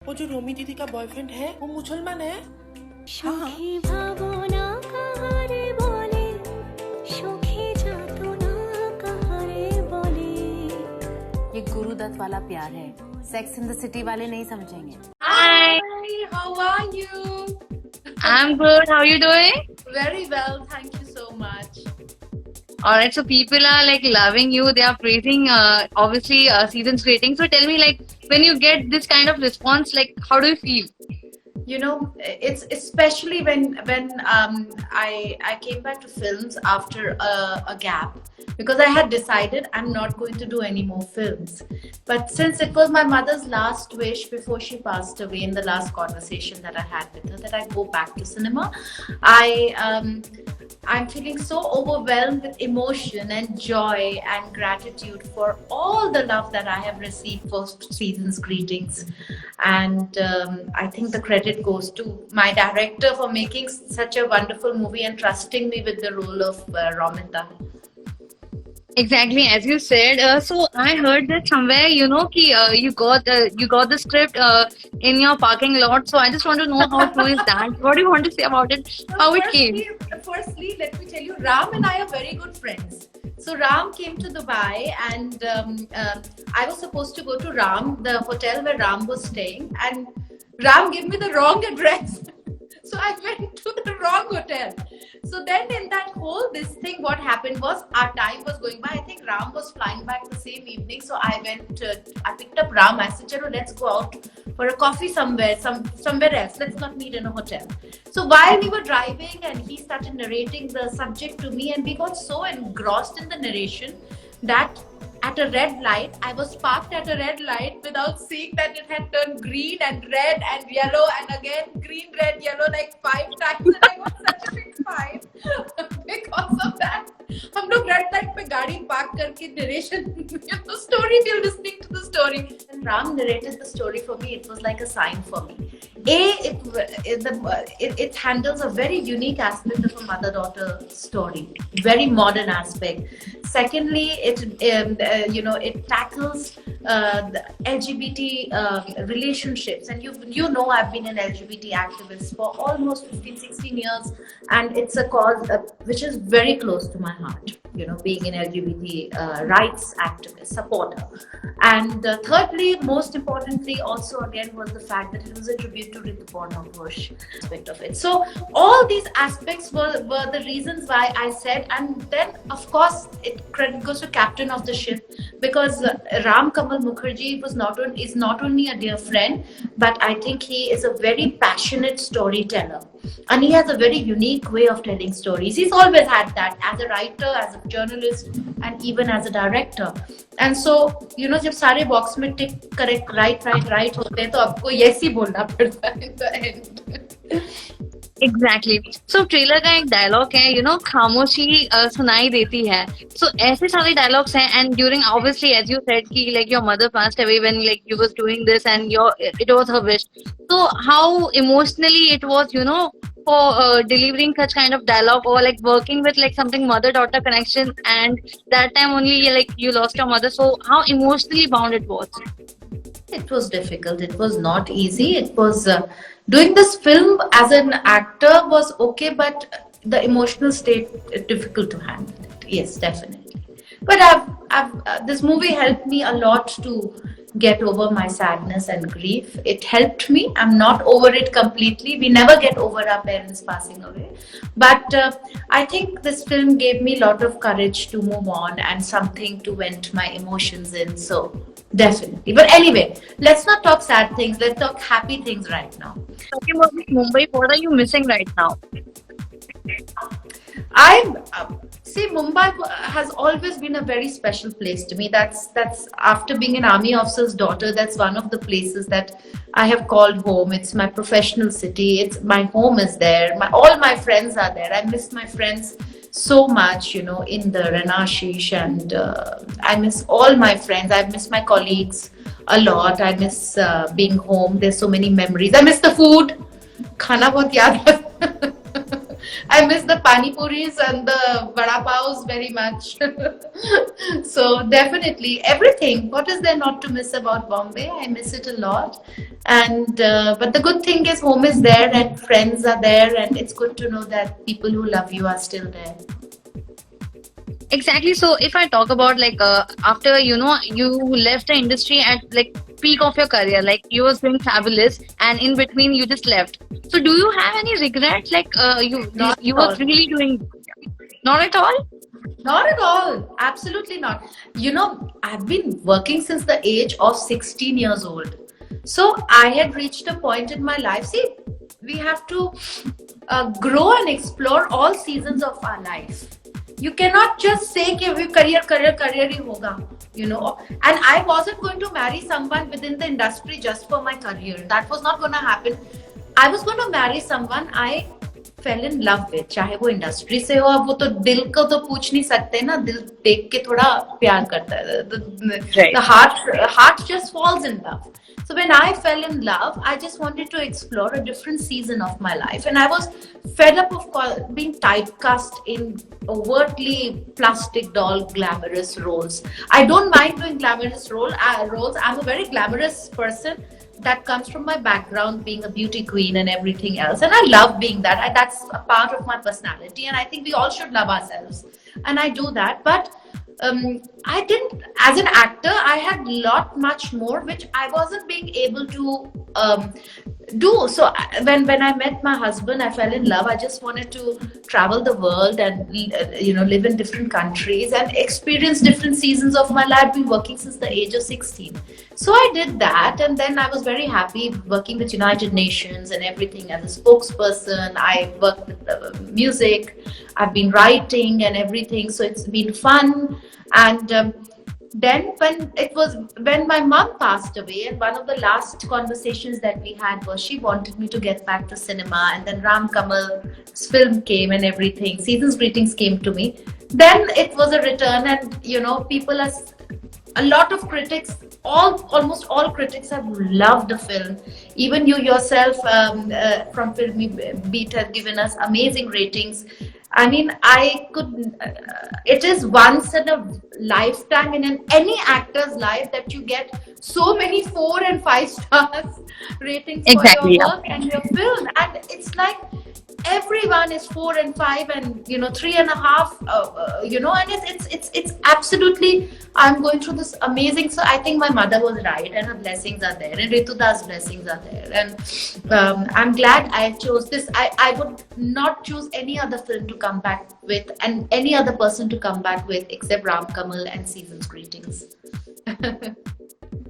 वो जो रोमी दीदी का बॉयफ्रेंड है वो मुसलमान है। সুখী ভাবনা কাহারে বলে সুখী যাতনা কাহারে বলে ये गुरुदत्त वाला प्यार है, सेक्स इन द सिटी वाले नहीं समझेंगे। Hi, How are you? I'm good. How are you doing? Very well, thank you so much. Alright, so people are like loving you. They are praising, obviously, season's rating. So tell me, like, when you get this kind of response, like, how do you feel? You know, it's especially when I came back to films after a gap, because I had decided I'm not going to do any more films. But since it was my mother's last wish before she passed away, in the last conversation that I had with her, that I go back to cinema, I'm feeling so overwhelmed with emotion and joy and gratitude for all the love that I have received for season's greetings. And I think the credit goes to my director for making such a wonderful movie and trusting me with the role of Romita. Exactly, as you said. So I heard that somewhere, you know, ki, you got the script in your parking lot. So I just want to know how true is that? What do you want to say about it? How it came? Firstly, let me tell you, Ram and I are very good friends. So Ram came to Dubai, and I was supposed to go to Ram, the hotel where Ram was staying, and Ram gave me the wrong address. So I went to the wrong hotel. So then in that whole this thing, what happened was our time was going by. I think Ram was flying back the same evening. So I picked up Ram. I said, Chalo, let's go out for a coffee somewhere else. Let's not meet in a hotel. So while we were driving, and he started narrating the subject to me, and we got so engrossed in the narration that at a red light, I was parked at a red light without seeing that it had turned green and red and yellow and again green, red, yellow like 5 times, and I got such a big fine because of that. हम लोग red light पे गाड़ी park करके narration the story, we were listening to the story, and Ram narrated the story for me. It was like a sign for me. It handles a very unique aspect of a mother-daughter story, very modern aspect. Secondly, it tackles the LGBT relationships, and you know I've been an LGBT activist for almost 15-16 years, and it's a cause which is very close to my heart, you know, being an LGBT rights activist supporter. And thirdly, most importantly, also again, was the fact that it was a tribute to Rituparna Ghosh aspect of it. So all these aspects were the reasons why I said. And then of course credit goes to captain of the ship, because Ram Kamal Mukherjee is not only a dear friend, but I think he is a very passionate storyteller, and he has a very unique way of telling stories. He's always had that as a writer, as a journalist, and even as a director. And so, you know, जब सारे box में टिक correct right होते हैं, तो आपको yes he बोलना पड़ता है in the end. Exactly. So trailer का एक डायलॉग है, you know, खामोशी सुनाई देती है. So ऐसे सारे डायलॉग्स हैं, and during obviously as you said कि like your mother passed away when like you was doing this and it was her wish. So how emotionally it was, you know, for delivering such kind of dialogue, or like working with like something mother-daughter connection, and that time only like you lost your mother. So how emotionally bound it was? It was difficult. It was not easy. It was doing this film as an actor was okay, but the emotional state difficult to handle it. Yes, definitely. But this movie helped me a lot to get over my sadness and grief. It helped me. I'm not over it completely. We never get over our parents passing away. But I think this film gave me a lot of courage to move on and something to vent my emotions in. So definitely. But anyway, let's not talk sad things. Let's talk happy things right now. Talking about Mumbai, what are you missing right now? See, Mumbai has always been a very special place to me. That's after being an army officer's daughter, that's one of the places that I have called home. It's my professional city. It's my home is there. All my friends are there. I miss my friends so much, you know, in the Ranashish, and I miss all my friends. I miss my colleagues a lot. I miss being home. There's so many memories. I miss the food. Khana bahut yaad hai. I miss the pani puris and the vada paos very much. So definitely everything. What is there not to miss about Bombay? I miss it a lot. And but the good thing is home is there and friends are there, and it's good to know that people who love you are still there. Exactly. So if I talk about like after you left the industry at like peak of your career, like you was doing fabulous, and in between you just left. So do you have any regrets? Like Not you at all. was really doing not at all. Not at all. Absolutely not. You know, I've been working since the age of 16 years old. So I had reached a point in my life. See, we have to grow and explore all seasons of our life. You cannot just say कि we career ही होगा, you know. And I wasn't going to marry someone within the industry just for my career. That was not going to happen. I was going to marry someone I fell in love with. चाहे वो industry से हो, अब वो तो दिल को तो पूछ नहीं सकते ना, दिल देख के थोड़ा प्यार करता है. The heart just falls in love. So when I fell in love, I just wanted to explore a different season of my life, and I was fed up of being typecast in overtly plastic doll glamorous roles. I don't mind doing glamorous roles. I'm a very glamorous person. That comes from my background, being a beauty queen and everything else, and I love being that. That's a part of my personality, and I think we all should love ourselves, and I do that. But I didn't, as an actor, I had much more which I wasn't being able to do. So when I met my husband, I fell in love. I just wanted to travel the world and live in different countries and experience different seasons of my life. I've been working since the age of 16. So I did that, and then I was very happy working with United Nations and everything as a spokesperson. I worked with music. I've been writing and everything. So it's been fun. And then when my mom passed away, and one of the last conversations that we had was she wanted me to get back to cinema, and then Ram Kamal's film came and everything. Season's Greetings came to me. Then it was a return, and people are a lot of critics. Almost all critics have loved the film. Even you yourself from Filmy Beat have given us amazing ratings. I mean, it is once in a lifetime in any actor's life that you get so many 4 and 5 stars ratings Exactly, for your work and your film. And it's like everyone is 4 and 5 and 3.5, and it's absolutely, I'm going through this amazing. So I think my mother was right, and her blessings are there, and Rituda's blessings are there, and I'm glad I chose this. I would not choose any other film to come back with, and any other person to come back with, except Ram Kamal and Season's Greetings.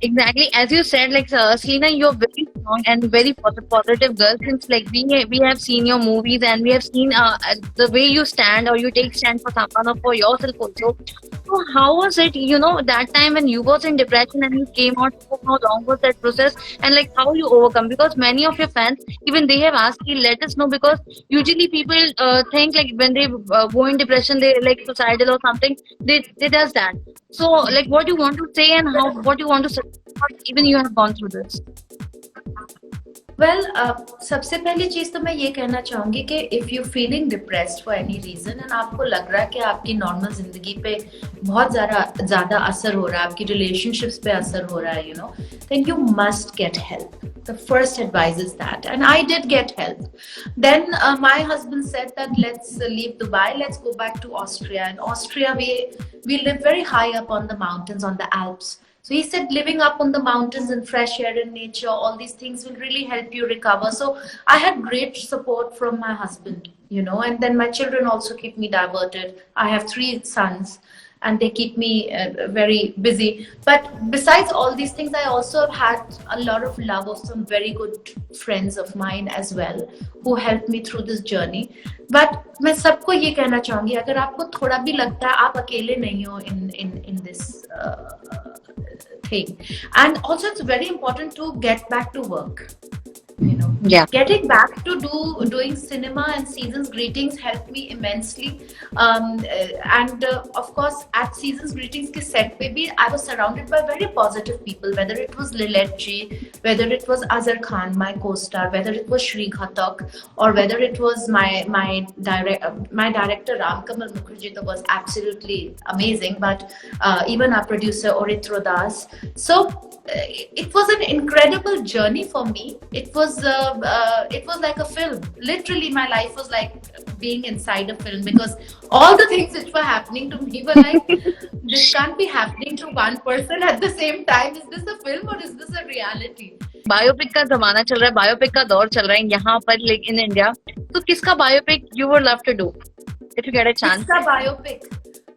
Exactly, as you said, like Selena, you're very strong and very positive girl. Since like we have seen your movies, and we have seen the way you stand or you take stand for someone or for yourself also. So how was it, that time when you was in depression and you came out? How long was that process, and like how you overcome? Because many of your fans, even they have asked you, let us know, because usually people think like when they go in depression, they like suicidal or something. They does that. So like what you want to say, and what you want to say, even you have gone through this. Well, सबसे पहली चीज तो मैं ये कहना चाहूंगी कि if you feeling depressed for any reason and आपको लग रहा है कि आपकी नॉर्मल जिंदगी पे बहुत ज़्यादा असर हो रहा है, आपकी relationships पे असर हो रहा है, then you must get help. The first advice is that, and I did get help. Then my husband said that let's leave Dubai, let's go back to Austria. In Austria, we live very high up on the mountains, on the Alps. So he said living up on the mountains and fresh air and nature, all these things will really help you recover. So I had great support from my husband, and then my children also keep me diverted. I have 3 sons and they keep me very busy. But besides all these things, I also had a lot of love of some very good friends of mine as well who helped me through this journey. But मैं सबको ये कहना चाहूँगी, अगर आपको थोड़ा भी लगता है आप अकेले नहीं हो in this thing. And also it's very important to get back to work. Yeah. Getting back to doing cinema and Seasons Greetings helped me immensely. And of course, at Seasons Greetings ke set pe bhi, I was surrounded by very positive people, whether it was Lilette ji, whether it was Azhar Khan, my co-star, whether it was Shri Ghatak, or whether it was my director Ram Kamal Mukherjee, that was absolutely amazing, but even our producer Oritro Das. So it was an incredible journey for me. It was like a film. Literally, my life was like being inside a film, because all the things which were happening to me were like, this can't be happening to one person at the same time. Is this a film or is this a reality? Biopic का जमाना चल रहा है, biopic का दौर चल रहा है यहाँ पर, लेकिन इंडिया, तो किसका biopic you would love to do if you get a chance? It's a biopic.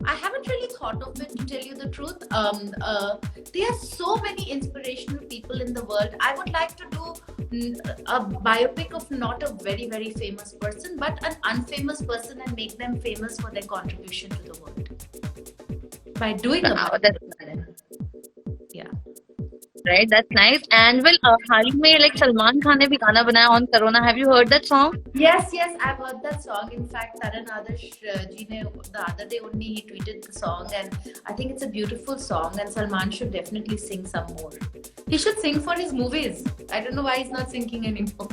I haven't really thought of it, to tell you the truth. There are so many inspirational people in the world. I would like to do a biopic of not a very, very famous person, but an unfamous person, and make them famous for their contribution to the world. By doing a biopic. Yeah. Right, that's nice. And well, हाल ही में like Salman Khan ने भी गाना बनाया on Corona. Have you heard that song? Yes, I've heard that song. In fact, Taran Adarsh ji ne the other day only he tweeted the song, and I think it's a beautiful song. And Salman should definitely sing some more. He should sing for his movies. I don't know why he's not singing anymore.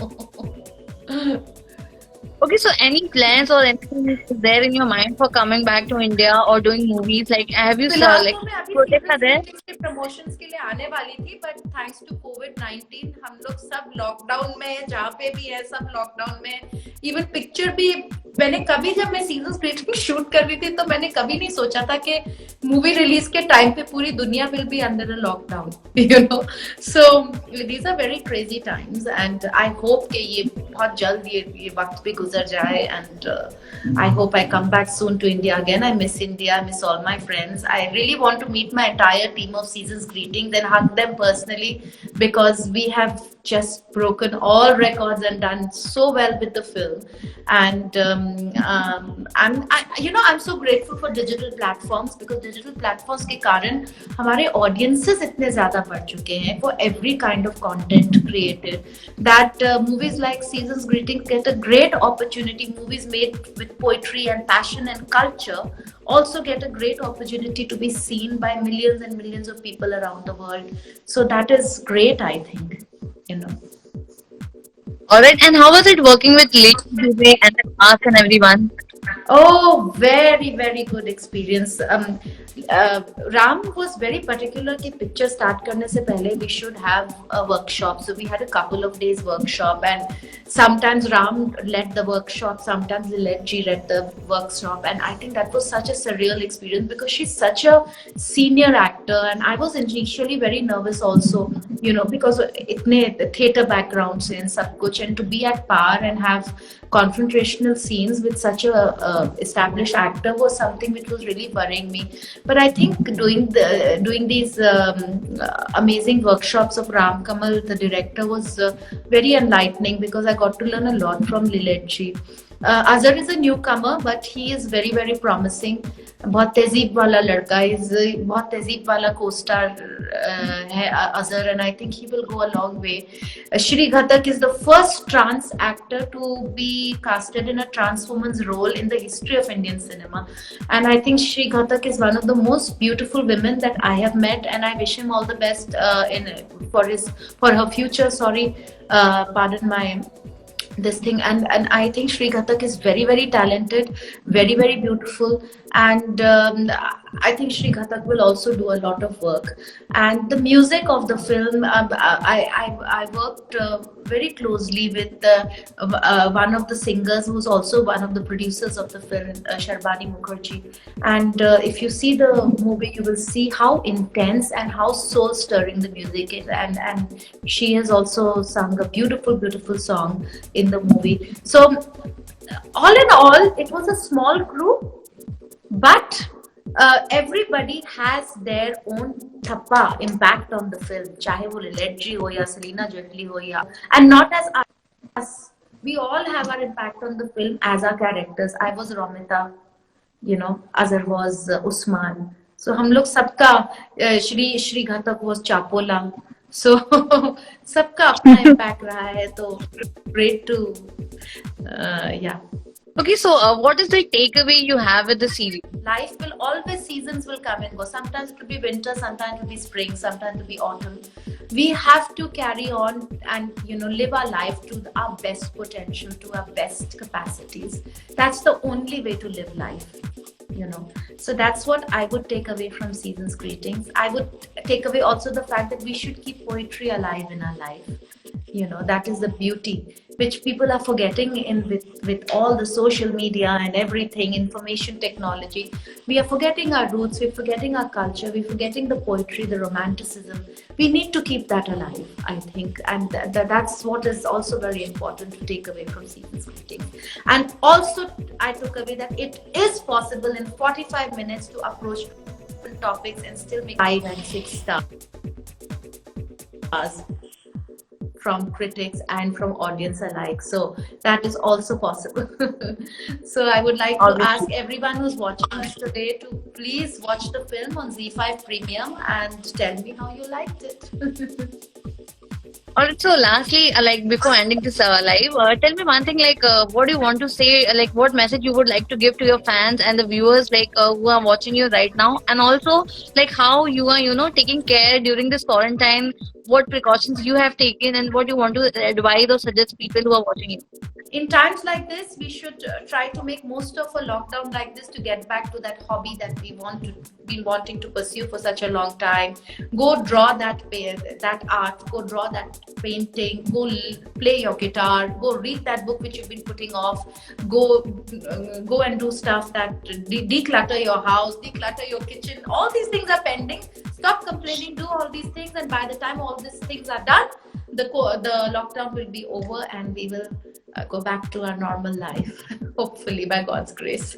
Okay, so any plans or anything is there in your mind for coming back to India or doing movies? Like, have you saw like projects are there? Promotions के लिए आने वाली थी, but thanks to कोविड-19 हम लोग सब lockdown में है, जहाँ पे भी है सब लॉकडाउन में. इवन पिक्चर भी मैंने कभी, जब मैं सीजन्स ग्रीटिंग शूट कर रही थी, तो मैंने कभी नहीं सोचा था कि मूवी रिलीज के टाइम पे पूरी दुनिया will be under a lockdown, you know. So these are very crazy times, and I hope कि ये बहुत जल्द ये वक्त भी गुजर जाए. And I hope I come back soon to India again. I miss India, miss all my friends. I really want to meet my entire team of Seasons Greetings and hug them personally, because we have just broken all records and done so well with the film. And I'm so grateful for digital platforms, because digital platforms के कारण हमारे audiences इतने ज़्यादा बढ़ चुके हैं for every kind of content created, that movies like Seasons Greetings get a great opportunity. Movies made with poetry and passion and culture also get a great opportunity to be seen by millions and millions of people around the world. So that is great, I think, you know. All right, and how was it working with Lady Dubey and the cast and everyone? Oh, very, very good experience. Ram was very particular कि picture start करने से पहले we should have a workshop. So we had a couple of days workshop, and sometimes Ram led the workshop, sometimes Lilette ji led the workshop, and I think that was such a surreal experience, because she's such a senior actor, and I was initially very nervous also, you know, because इतने theatre background से and सब कुछ, and to be at par and have confrontational scenes with such a established actor was something which was really worrying me. But I think doing these amazing workshops of Ram Kamal, the director, was very enlightening, because I got to learn a lot from Lilette ji. Azhar is a newcomer, but he is very, very promising. बहुत तहजीब वाला लड़का, बहुत तहजीब वाला co-star है Azhar, and I think he will go a long way. Shri Ghatak is the first trans actor to be casted in a trans woman's role in the history of Indian cinema, and I think Shri Ghatak is one of the most beautiful women that I have met, and I wish him all the best for her future. Pardon my this thing, and I think Shri Ghatak is very, very talented, very, very beautiful, and I think Shri Ghatak will also do a lot of work. And the music of the film, I worked very closely with one of the singers who's also one of the producers of the film, Sharbani Mukherjee. And if you see the movie, you will see how intense and how soul stirring the music is, and she has also sung a beautiful, beautiful song in the movie. So all in all, it was a small crew, but everybody has their own thappa impact on the film, chahe wo Lilette ji ho ya Selena Jolie ho ya, and not as us. We all have our impact on the film as our characters. I was Romita, you know, Azhar was Usman. So हम लोग सबका Shri Ghatak was Chapola, So सबका अपना impact रहा है, तो great to yeah. Okay, so what is the takeaway you have with the series? Life will always, seasons will come and go. Sometimes it will be winter, sometimes it will be spring, sometimes it will be autumn. We have to carry on and live our life to our best potential, to our best capacities. That's the only way to live life. So that's what I would take away from Seasons Greetings. I would take away also the fact that we should keep poetry alive in our life. That is the beauty which people are forgetting with all the social media and everything, information technology. We are forgetting our roots, we're forgetting our culture, we're forgetting the poetry, the romanticism. We need to keep that alive, I think, and that's what is also very important to take away from Seasons Greetings. And also I took away that it is possible in 45 minutes to approach topics and still make 5 and 6 stars from critics and from audience alike. So that is also possible. So I would like to ask everyone who's watching us today to please watch the film on ZEE5 Premium and tell me how you liked it. Also, lastly, like before ending this live, tell me one thing, like what do you want to say, like what message you would like to give to your fans and the viewers, like who are watching you right now, and also like how you are, taking care during this quarantine, what precautions you have taken, and what you want to advise or suggest people who are watching you. In times like this, we should try to make most of a lockdown like this to get back to that hobby that we been wanting to pursue for such a long time. Go draw that art, go draw that painting, go play your guitar, go read that book which you've been putting off, go and do stuff that declutter your house, declutter your kitchen. All these things are pending. Stop complaining, do all these things, and by the time all these things are done, the lockdown will be over and we will go back to our normal life, hopefully, by God's grace.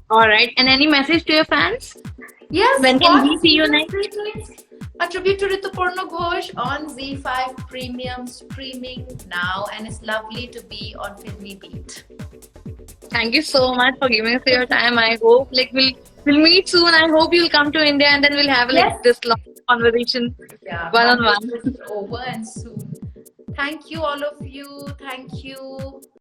All right, and any message to your fans? Yes. When can we see you next? A tribute to Rituparna Ghosh on ZEE5 Premium, streaming now, and it's lovely to be on Filmy Beat. Thank you so much for giving us your time. I hope like we'll meet soon. I hope you'll come to India and then we'll have like this long conversation one-on-one. Over and soon. Thank you, all of you. Thank you.